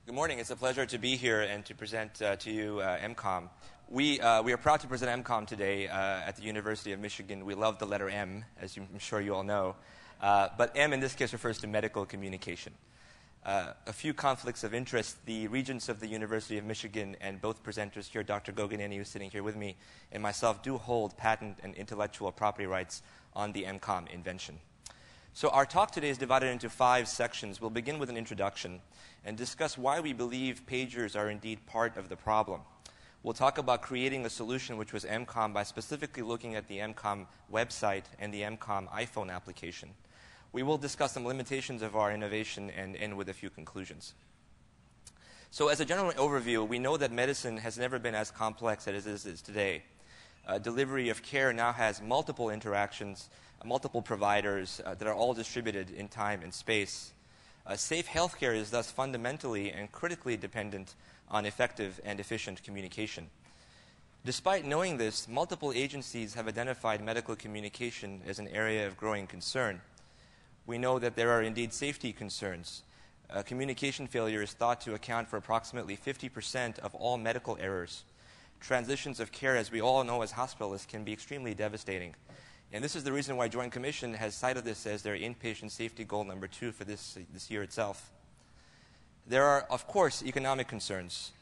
Good morning. It's a pleasure to be here and to present to you MCOMM. We are proud to present MCOMM today at the University of Michigan. We love the letter M, as I'm sure you all know. But M in this case refers to medical communication. A few conflicts of interest. The regents of the University of Michigan and both presenters here, Dr. Goganeni, who's sitting here with me, and myself, do hold patent and intellectual property rights on the MCOMM invention. So our talk today is divided into 5 sections. We'll begin with an introduction and discuss why we believe pagers are indeed part of the problem. We'll talk about creating a solution, which was MCOMM, by specifically looking at the MCOMM website and the MCOMM iPhone application. We will discuss some limitations of our innovation and end with a few conclusions. So as a general overview, we know that medicine has never been as complex as it is today. Delivery of care now has multiple interactions, multiple providers that are all distributed in time and space. Safe healthcare is thus fundamentally and critically dependent on effective and efficient communication. Despite knowing this, multiple agencies have identified medical communication as an area of growing concern. We know that there are indeed safety concerns. Communication failure is thought to account for approximately 50% of all medical errors. Transitions of care, as we all know as hospitalists, can be extremely devastating. And this is the reason why Joint Commission has cited this as their inpatient safety goal number 2 for this year itself. There are, of course, economic concerns.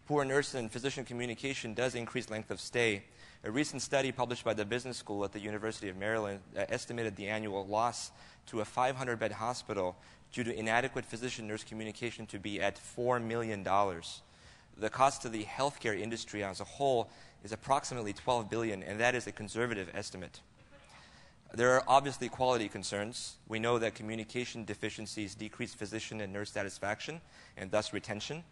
Poor nurse and physician communication does increase length of stay. A recent study published by the Business School at the University of Maryland estimated the annual loss to a 500-bed hospital due to inadequate physician-nurse communication to be at $4 million. The cost to the healthcare industry as a whole is approximately $12 billion, and that is a conservative estimate. There are obviously quality concerns. We know that communication deficiencies decrease physician and nurse satisfaction and thus retention.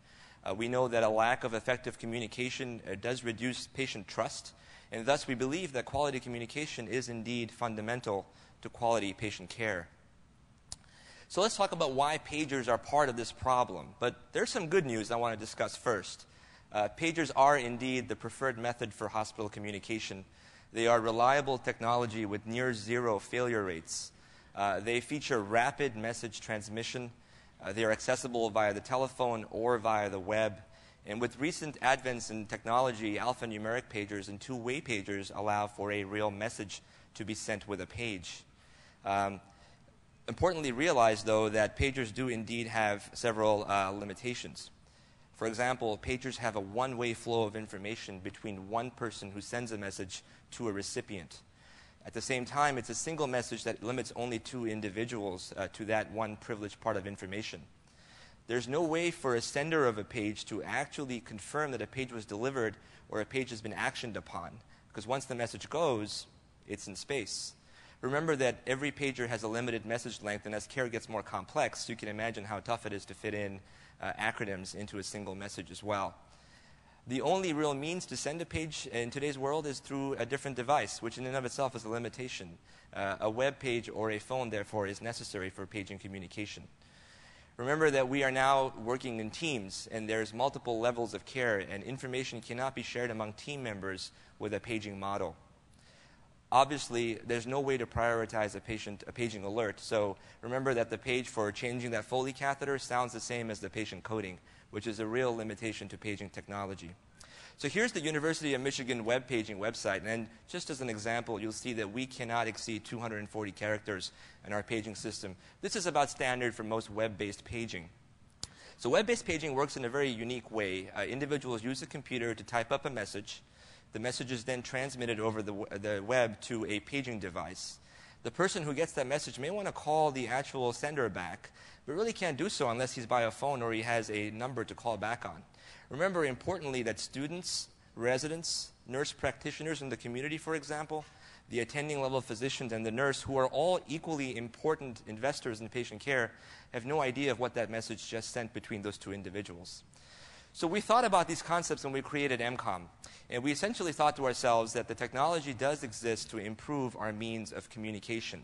We know that a lack of effective communication does reduce patient trust, and thus we believe that quality communication is indeed fundamental to quality patient care. So let's talk about why pagers are part of this problem. But there's some good news I want to discuss first. Pagers are indeed the preferred method for hospital communication. They are reliable technology with near zero failure rates. They feature rapid message transmission. They are accessible via the telephone or via the web. And with recent advents in technology, alphanumeric pagers and two-way pagers allow for a real message to be sent with a page. Importantly, realize, though, that pagers do indeed have several limitations. For example, pagers have a one-way flow of information between one person who sends a message to a recipient. At the same time, it's a single message that limits only 2 individuals to that one privileged part of information. There's no way for a sender of a page to actually confirm that a page was delivered or a page has been actioned upon, because once the message goes, it's in space. Remember that every pager has a limited message length, and as care gets more complex, you can imagine how tough it is to fit in acronyms into a single message as well. The only real means to send a page in today's world is through a different device, which in and of itself is a limitation. A web page or a phone, therefore, is necessary for paging communication. Remember that we are now working in teams, and there's multiple levels of care, and information cannot be shared among team members with a paging model. Obviously, there's no way to prioritize a paging alert, so remember that the page for changing that Foley catheter sounds the same as the patient coding, which is a real limitation to paging technology. So here's the University of Michigan web paging website, and just as an example, you'll see that we cannot exceed 240 characters in our paging system. This is about standard for most web-based paging. So web-based paging works in a very unique way. Individuals use a computer to type up a message. The message is then transmitted over the web to a paging device. The person who gets that message may want to call the actual sender back, but really can't do so unless he's by a phone or he has a number to call back on. Remember, importantly, that students, residents, nurse practitioners in the community, for example, the attending level physicians and the nurse, who are all equally important investors in patient care, have no idea of what that message just sent between those 2 individuals. So we thought about these concepts when we created MCOMM, and we essentially thought to ourselves that the technology does exist to improve our means of communication.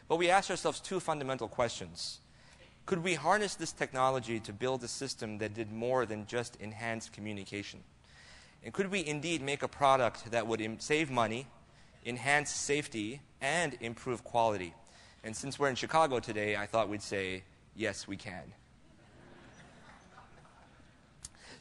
But we asked ourselves 2 fundamental questions. Could we harness this technology to build a system that did more than just enhance communication? And could we indeed make a product that would save money, enhance safety, and improve quality? And since we're in Chicago today, I thought we'd say, yes, we can.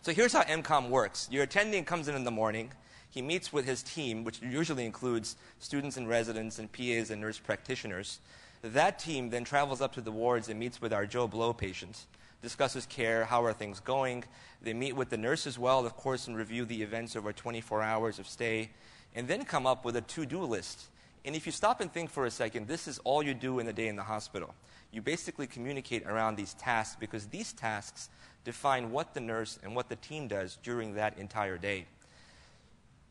So here's how MCOMM works. Your attending comes in the morning. He meets with his team, which usually includes students and residents and PAs and nurse practitioners. That team then travels up to the wards and meets with our Joe Blow patient, discusses care, how are things going. They meet with the nurse as well, of course, and review the events over 24 hours of stay, and then come up with a to-do list. And if you stop and think for a second, this is all you do in the day in the hospital. You basically communicate around these tasks because these tasks define what the nurse and what the team does during that entire day.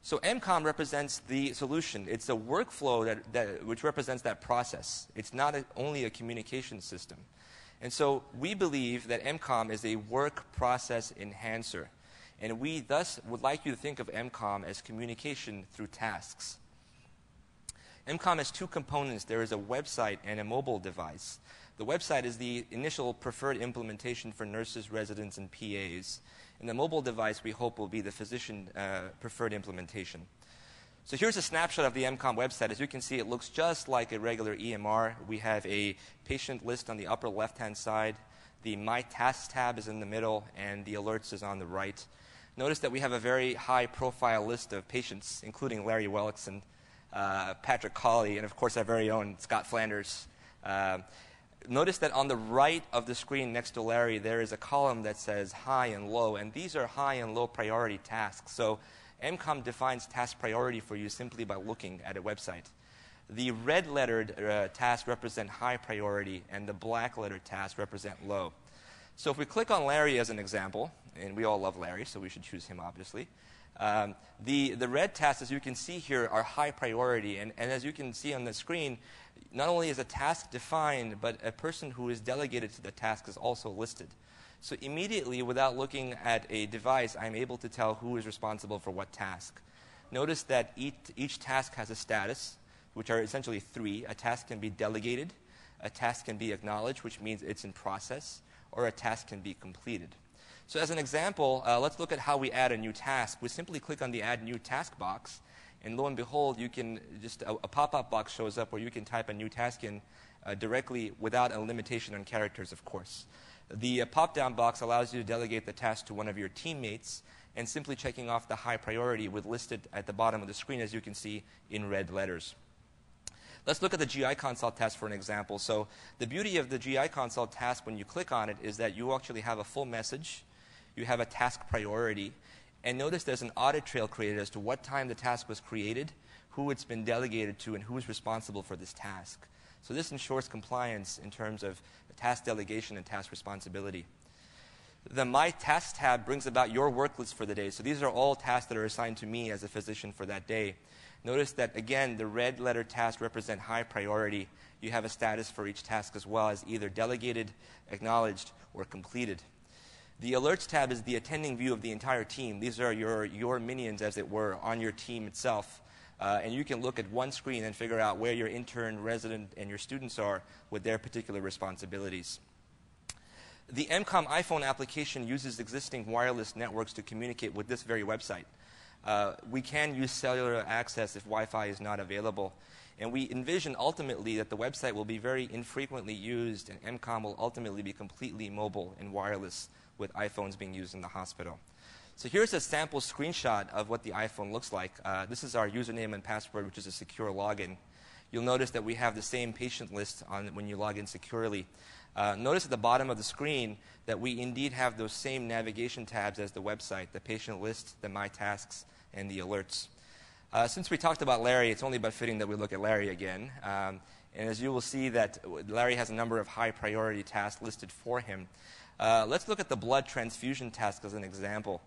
So MCOMM represents the solution. It's a workflow which represents that process. It's not only a communication system. And so we believe that MCOMM is a work process enhancer. And we thus would like you to think of MCOMM as communication through tasks. MCOMM has two components. There is a website and a mobile device. The website is the initial preferred implementation for nurses, residents, and PAs. And the mobile device, we hope, will be the physician preferred implementation. So here's a snapshot of the MCOMM website. As you can see, it looks just like a regular EMR. We have a patient list on the upper left-hand side. The My Tasks tab is in the middle, and the Alerts is on the right. Notice that we have a very high-profile list of patients, including Larry Wellickson, Patrick Colley, and of course our very own Scott Flanders. Notice that on the right of the screen next to Larry, there is a column that says high and low, and these are high and low priority tasks. So MCOMM defines task priority for you simply by looking at a website. The red-lettered tasks represent high priority, and the black-lettered tasks represent low. So if we click on Larry as an example, and we all love Larry, so we should choose him, obviously. The red tasks, as you can see here, are high priority. And as you can see on the screen, not only is a task defined, but a person who is delegated to the task is also listed. So immediately, without looking at a device, I'm able to tell who is responsible for what task. Notice that each task has a status, which are essentially three. A task can be delegated, a task can be acknowledged, which means it's in process, or a task can be completed. So as an example, let's look at how we add a new task. We simply click on the Add New Task box, and lo and behold, you can a pop-up box shows up where you can type a new task in directly without a limitation on characters, of course. The pop-down box allows you to delegate the task to one of your teammates, and simply checking off the high priority with listed at the bottom of the screen, as you can see, in red letters. Let's look at the GI consult task for an example. So the beauty of the GI consult task when you click on it is that you actually have a full message, you have a task priority, and notice there's an audit trail created as to what time the task was created, who it's been delegated to, and who is responsible for this task. So this ensures compliance in terms of task delegation and task responsibility. The My Tasks tab brings about your work list for the day. So these are all tasks that are assigned to me as a physician for that day. Notice that, again, the red letter tasks represent high priority. You have a status for each task as well as either delegated, acknowledged, or completed. The Alerts tab is the attending view of the entire team. These are your minions, as it were, on your team itself. And you can look at one screen and figure out where your intern, resident, and your students are with their particular responsibilities. The MCOMM iPhone application uses existing wireless networks to communicate with this very website. We can use cellular access if Wi-Fi is not available. And we envision ultimately that the website will be very infrequently used, and MCOMM will ultimately be completely mobile and wireless with iPhones being used in the hospital. So here's a sample screenshot of what the iPhone looks like. This is our username and password, which is a secure login. You'll notice that we have the same patient list on when you log in securely. Notice at the bottom of the screen that we indeed have those same navigation tabs as the website, the patient list, the My Tasks, and the Alerts. Since we talked about Larry, it's only but fitting that we look at Larry again. And as you will see that Larry has a number of high priority tasks listed for him. Let's look at the blood transfusion task as an example.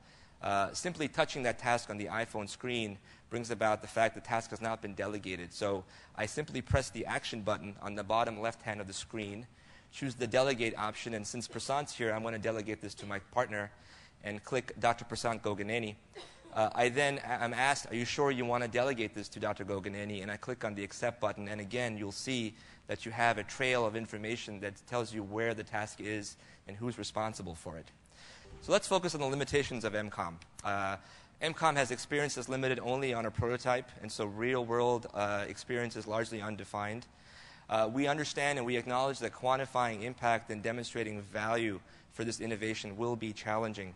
Simply touching that task on the iPhone screen brings about the fact the task has not been delegated. So I simply press the action button on the bottom left hand of the screen, choose the delegate option, and since Prasant's here, I'm going to delegate this to my partner and click Dr. Prasant Goganeni. I then am asked, are you sure you want to delegate this to Dr. Goganeni? And I click on the accept button, and again, you'll see that you have a trail of information that tells you where the task is and who's responsible for it. So let's focus on the limitations of MCOMM. MCOMM has experience that's limited only on a prototype, and so real-world experience is largely undefined. We understand and we acknowledge that quantifying impact and demonstrating value for this innovation will be challenging.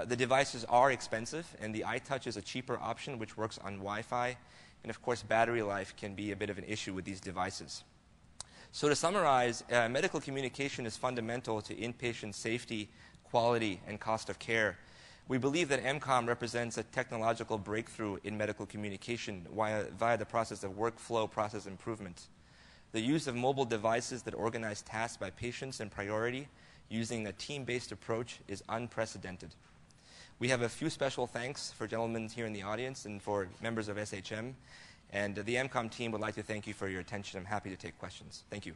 The devices are expensive, and the iTouch is a cheaper option which works on Wi-Fi. And of course, battery life can be a bit of an issue with these devices. So to summarize, medical communication is fundamental to inpatient safety, quality, and cost of care. We believe that MCOMM represents a technological breakthrough in medical communication via the process of workflow process improvement. The use of mobile devices that organize tasks by patients and priority using a team-based approach is unprecedented. We have a few special thanks for gentlemen here in the audience and for members of SHM. And the MCOMM team would like to thank you for your attention. I'm happy to take questions. Thank you.